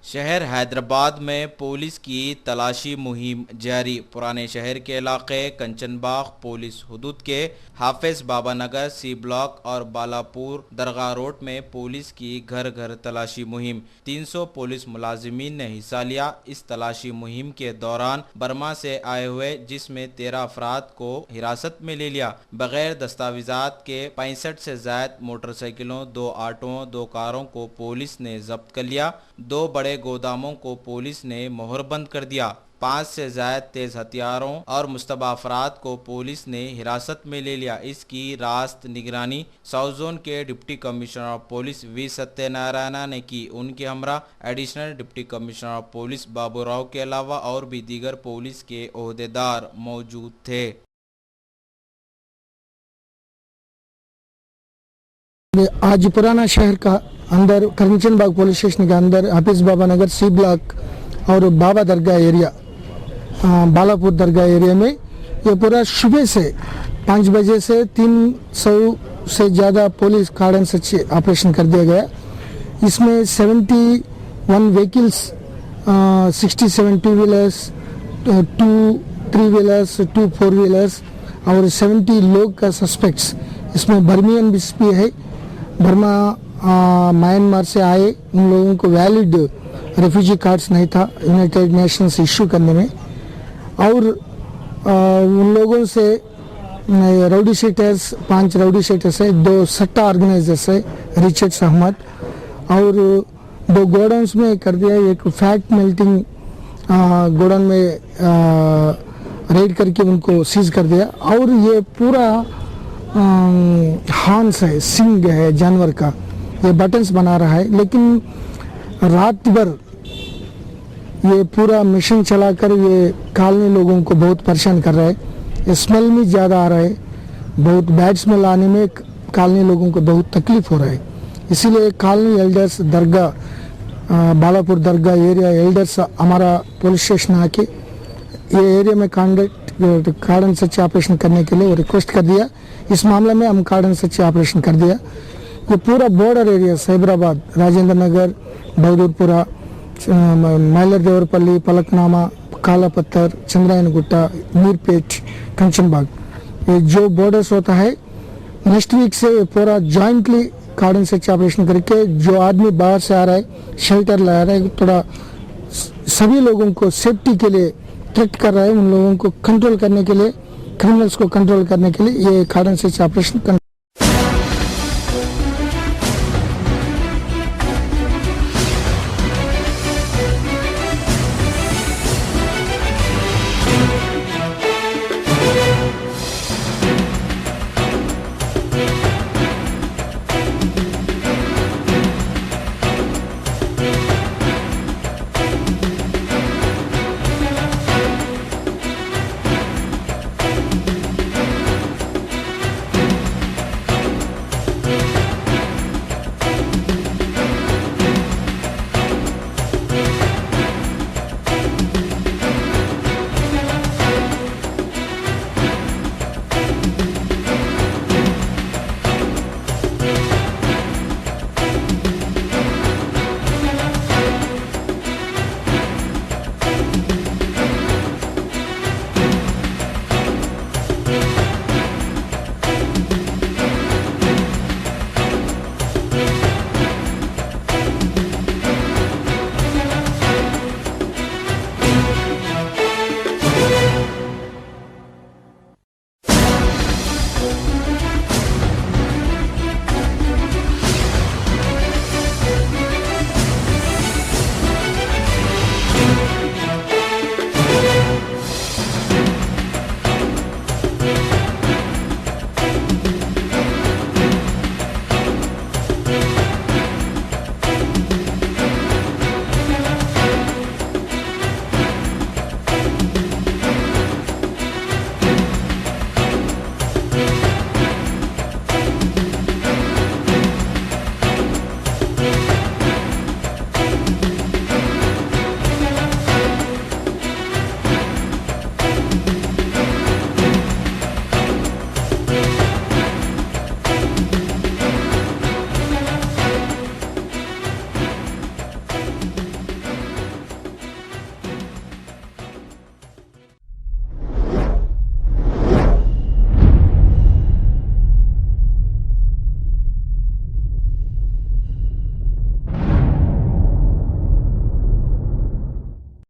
शहर हैदराबाद में पुलिस की तलाशी मुहिम जारी। पुराने शहर के इलाके कंचनबाग पुलिस हदूद के हाफिज बाबा नगर सी ब्लॉक और बालापुर दरगाह रोड में पुलिस की घर घर तलाशी मुहिम। 300 पुलिस मुलाजिमीन ने हिस्सा लिया। इस तलाशी मुहिम के दौरान बर्मा से आए हुए जिसमें 13 अफराद को हिरासत में ले लिया। बगैर दस्तावेजात के 65 से ज्यादा मोटरसाइकिलों, 2 ऑटो, 2 कारों को पुलिस ने जब्त कर लिया। 2 बड़े गोदामों को पुलिस ने मोहरबंद कर दिया। 5 से ज्यादा तेज हथियारों और मुश्तबा अफराद को पुलिस ने हिरासत में ले लिया। इसकी रास्त निगरानी साउथ जोन के deputy commissioner of police V Satyanarayana ने की। उनके हमरा additional deputy commissioner of police Babu Rao के अलावा और भी दीगर पुलिस के ओहदेदार मौजूद थे। आज पुराना शहर का अंदर कंचनबाग पुलिस स्टेशन के अंदर हाफिज बाबा नगर सी ब्लॉक और बाबा दरगाह एरिया, बालापुर दरगाह एरिया में ये पूरा सुबह से 5 बजे से 300 से ज़्यादा पुलिस कार्डन से ऑपरेशन कर दिया गया। इसमें 71 vehicles, 67 two wheelers, 2 3 wheelers, 2 4 wheelers और 70 लोग का सस्पेक्ट्स इसमें बर्मियन भी है। बर्मा म्यांमार से आए उन लोगों को वैलिड रेफ्यूजी कार्ड्स नहीं था यूनाइटेड नेशंस इशू करने में, और उन लोगों से राउडी शीटर्स 5 राउडी शीटर्स है, 2 सट्टा ऑर्गेनाइजर्स है, रिचर्ड्स अहमद, और 2 गोडाउन्स में कर दिया। एक फैट मेल्टिंग गोडाउन में रेड करके उनको सीज कर दिया। और ये पूरा हॉर्न्स है, सिंग है जानवर का, ये बटन्स बना रहा है। लेकिन रात भर ये पूरा मिशन चलाकर ये कॉलोनी लोगों को बहुत परेशान कर रहा है। स्मेल भी ज़्यादा आ रहा है, बहुत बैड स्मेल आने में कॉलोनी लोगों को बहुत तकलीफ हो रहा है। इसीलिए कॉलोनी एल्डर्स दरगाह बालापुर दरगाह एरिया एल्डर्स हमारा पुलिस स्टेशन आके ये एरिया में कार्डन सच्ची ऑपरेशन करने के लिए रिक्वेस्ट कर दिया। इस मामले में हम कार्डन सच्ची ऑपरेशन कर दिया। ये पूरा बॉर्डर एरिया सैबराबाद, राजेंद्र नगर, बहादुरपुरा, मैलर देवरपल्ली, पलकनामा, काला पत्थर, चंद्रायन गुट्टा, मीरपेट, कंचनबाग, ये जो बॉर्डर्स होता है नेक्स्ट वीक से पूरा जॉइंटली कार्डन सच्ची ऑपरेशन करके जो आदमी बाहर से आ रहा है शेल्टर ला रहा है, थोड़ा सभी लोगों को सेफ्टी के लिए थ्रेट कर रहा है, उन लोगों को कंट्रोल करने के लिए, क्रिमिनल्स को कंट्रोल करने के लिए ये कार्डन सच्ची ऑपरेशन